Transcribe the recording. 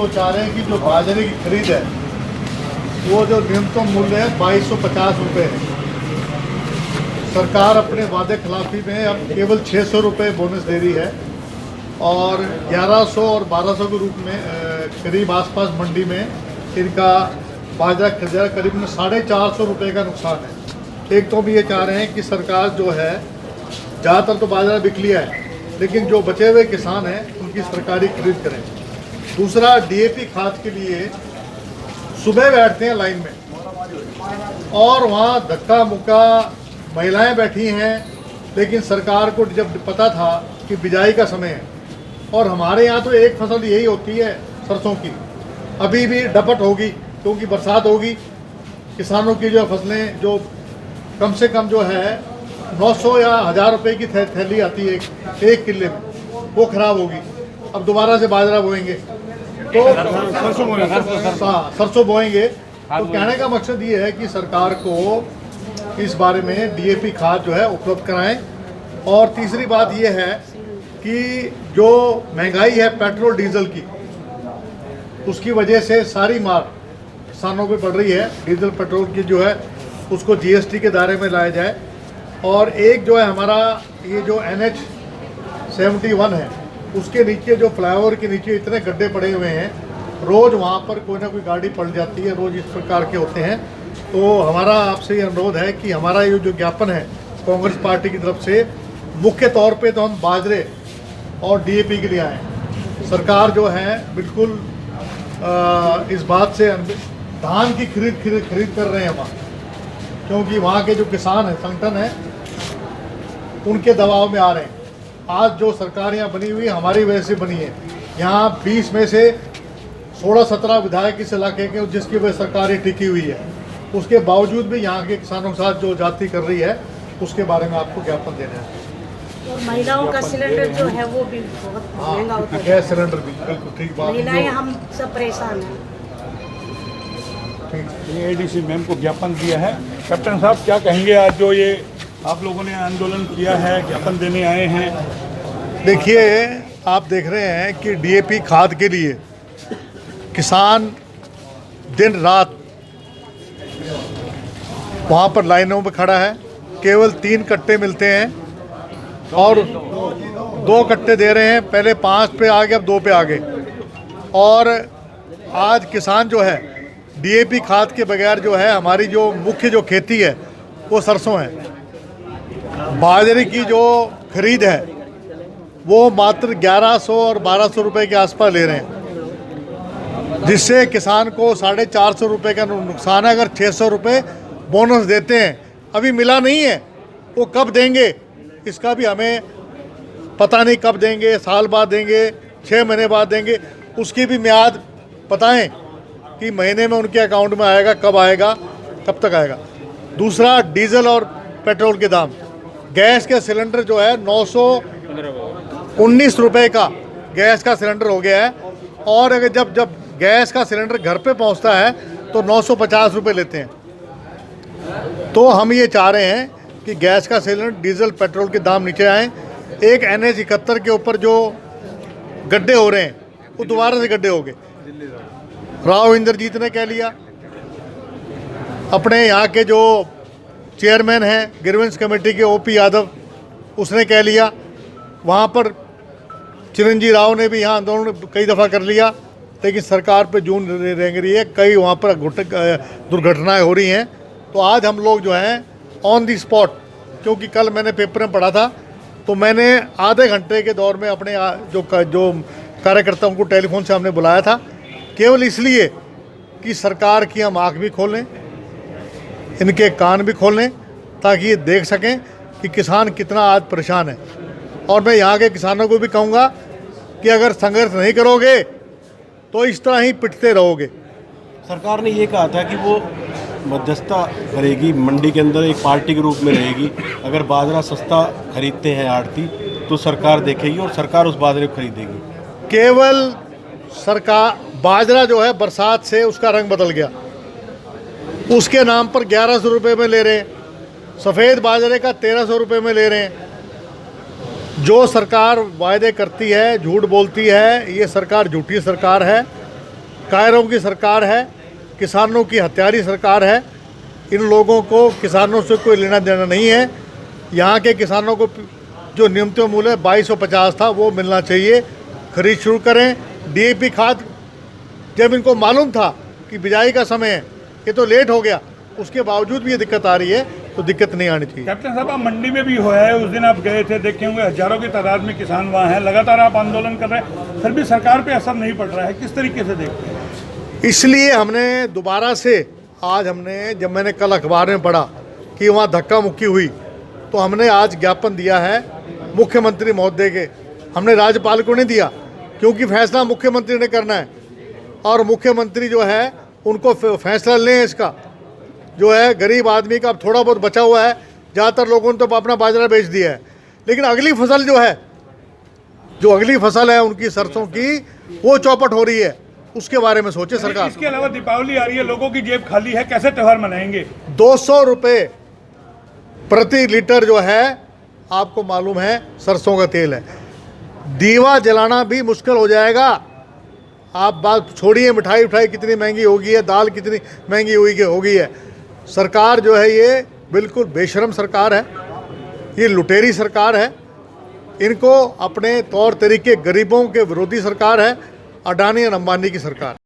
वो चाह रहे हैं कि जो बाजरे की खरीद है वो जो न्यूनतम मूल्य है 2250 रुपये है। सरकार अपने वादे खिलाफी में अब केवल 600 रुपये बोनस दे रही है और 1100 और 1200 के रूप में करीब आसपास मंडी में इनका बाजरा खरीदा करीब 450 रुपये का नुकसान है। एक तो हम ये चाह रहे हैं कि सरकार जो है ज़्यादातर तो बाजरा बिक लिया है, लेकिन जो बचे हुए किसान हैं उनकी सरकारी खरीद करें। दूसरा, डीएपी खाद के लिए सुबह बैठते हैं लाइन में और वहाँ धक्का मुक्का महिलाएं बैठी हैं, लेकिन सरकार को जब पता था कि बिजाई का समय है और हमारे यहाँ तो एक फसल यही होती है सरसों की, अभी भी डपट होगी क्योंकि बरसात होगी, किसानों की जो फसलें जो कम से कम जो है 900 या 1000 रुपये की थैली आती है एक किले में, वो खराब होगी। अब दोबारा से बाजरा बोएंगे तो सरसों बोएंगे। तो कहने का मकसद ये है कि सरकार को इस बारे में डीएपी खाद जो है उपलब्ध कराएं। और तीसरी बात ये है कि जो महंगाई है पेट्रोल डीजल की, उसकी वजह से सारी मार किसानों पे पड़ रही है। डीजल पेट्रोल की जो है उसको जीएसटी के दायरे में लाया जाए। और एक जो है हमारा ये जो NH 71 है उसके नीचे जो फ्लाईओवर के नीचे इतने गड्ढे पड़े हुए हैं, रोज़ वहाँ पर कोई ना कोई गाड़ी पलट जाती है, रोज़ इस प्रकार के होते हैं। तो हमारा आपसे ये अनुरोध है कि हमारा ये जो ज्ञापन है कांग्रेस पार्टी की तरफ से, मुख्य तौर पे तो हम बाजरे और डीएपी के लिए आए। सरकार जो है बिल्कुल इस बात से धान की खरीद कर रहे हैं वहाँ, क्योंकि वहाँ के जो किसान हैं, संगठन है, उनके दबाव में आ रहे हैं। आज जो सरकार यहाँ बनी हुई हमारी वजह से बनी है। यहाँ 20 में से 16-17 विधायक इस इलाके के जिसकी वजह सरकार ये टिकी हुई है, उसके बावजूद भी यहाँ के किसानों के साथ जो जाति कर रही है उसके बारे में आपको ज्ञापन देना है। और महिलाओं का सिलेंडर जो है वो भी बहुत महंगा होता है। गैस सिलेंडर भी बिल्कुल ठीक बात। महिलाएं हम सब परेशान हैं। ये एडीसी मैम को ज्ञापन दिया है। कैप्टन साहब क्या कहेंगे, आज जो ये आप लोगों ने आंदोलन किया है, ज्ञापन देने आए हैं? देखिए, आप देख रहे हैं कि डीएपी खाद के लिए किसान दिन रात वहाँ पर लाइनों में खड़ा है। केवल 3 कट्टे मिलते हैं और 2 कट्टे दे रहे हैं। पहले 5 पे आ गए, अब 2 पे आ गए। और आज किसान जो है डीएपी खाद के बगैर जो है, हमारी जो मुख्य जो खेती है वो सरसों है। बाजरे की जो खरीद है वो मात्र 1100 और 1200 रुपये के आसपास ले रहे हैं, जिससे किसान को 450 रुपये का नुकसान है। अगर 600 रुपये बोनस देते हैं, अभी मिला नहीं है, वो कब देंगे इसका भी हमें पता नहीं। कब देंगे, साल बाद देंगे, 6 महीने बाद देंगे, उसकी भी मियाद बताएं कि महीने में उनके अकाउंट में आएगा, कब आएगा, कब तक आएगा। दूसरा, डीजल और पेट्रोल के दाम, गैस के सिलेंडर जो है 919 रुपये का गैस का सिलेंडर हो गया है। और अगर जब गैस का सिलेंडर घर पे पहुंचता है तो 950 रुपये लेते हैं। तो हम ये चाह रहे हैं कि गैस का सिलेंडर, डीजल, पेट्रोल के दाम नीचे आएँ। एक NH 71 के ऊपर जो गड्ढे हो रहे हैं वो दोबारा से गड्ढे हो गए। राव इंद्रजीत ने कह लिया, अपने यहाँ के जो चेयरमैन हैं ग्रीवेंस कमेटी के OP यादव, उसने कह लिया। वहाँ पर चिरंजीव राव ने भी यहाँ आंदोलन कई दफ़ा कर लिया, लेकिन सरकार पे जून रेंग रही है। कई वहाँ पर दुर्घटनाएं हो रही हैं। तो आज हम लोग जो हैं ऑन दी स्पॉट, क्योंकि कल मैंने पेपर में पढ़ा था, तो मैंने आधे घंटे के दौर में अपने जो कार्यकर्ताओं को टेलीफोन से हमने बुलाया था, केवल इसलिए कि सरकार की हम आँख भी खोलें, इनके कान भी खोलें, ताकि ये देख सकें कि किसान कितना आज परेशान है। और मैं यहाँ के किसानों को भी कहूँगा कि अगर संघर्ष नहीं करोगे तो इस तरह ही पिटते रहोगे। सरकार ने ये कहा था कि वो मध्यस्थता करेगी, मंडी के अंदर एक पार्टी के रूप में रहेगी। अगर बाजरा सस्ता खरीदते हैं आड़ती तो सरकार देखेगी और सरकार उस बाजरे को खरीदेगी। केवल सरकार बाजरा जो है बरसात से उसका रंग बदल गया, उसके नाम पर 1100 रुपये में ले रहे हैं। सफ़ेद बाजरे का 1300 रुपये में ले रहे हैं। जो सरकार वायदे करती है, झूठ बोलती है, ये सरकार झूठी सरकार है। कायरों की सरकार है, किसानों की हत्यारी सरकार है। इन लोगों को किसानों से कोई लेना देना नहीं है। यहाँ के किसानों को जो न्यूनतम मूल्य 2250 था वो मिलना चाहिए। खरीद शुरू करें। डीएपी खाद जब इनको मालूम था कि बिजाई का समय है, ये तो लेट हो गया, उसके बावजूद भी ये दिक्कत आ रही है, तो दिक्कत नहीं आनी चाहिए। कैप्टन साहब, आप मंडी में भी हो है, उस दिन आप गए थे, देखे होंगे हजारों की तादाद में किसान वहाँ हैं, लगातार आप आंदोलन कर रहे हैं, फिर भी सरकार पे असर नहीं पड़ रहा है, किस तरीके से देखते हैं? इसलिए हमने दोबारा से आज जब मैंने कल अखबार में पढ़ा कि वहाँ धक्का मुक्की हुई, तो हमने आज ज्ञापन दिया है मुख्यमंत्री महोदय के। हमने राज्यपाल को नहीं दिया, क्योंकि फैसला मुख्यमंत्री ने करना है, और मुख्यमंत्री जो है उनको फैसला लें। इसका जो है गरीब आदमी का अब थोड़ा बहुत बचा हुआ है, ज़्यादातर लोगों ने तो अपना बाजरा बेच दिया है, लेकिन अगली फसल जो अगली फसल है उनकी सरसों की, वो चौपट हो रही है, उसके बारे में सोचे सरकार। इसके अलावा दीपावली आ रही है, लोगों की जेब खाली है, कैसे त्यौहार मनाएंगे? 200 रुपये प्रति लीटर जो है, आपको मालूम है सरसों का तेल है। दीवा जलाना भी मुश्किल हो जाएगा। आप बात छोड़िए, मिठाई कितनी महंगी हो गई है, दाल कितनी महंगी हो गई है। सरकार जो है ये बिल्कुल बेशरम सरकार है, ये लुटेरी सरकार है। इनको अपने तौर तरीके, गरीबों के विरोधी सरकार है, अडानी और अंबानी की सरकार।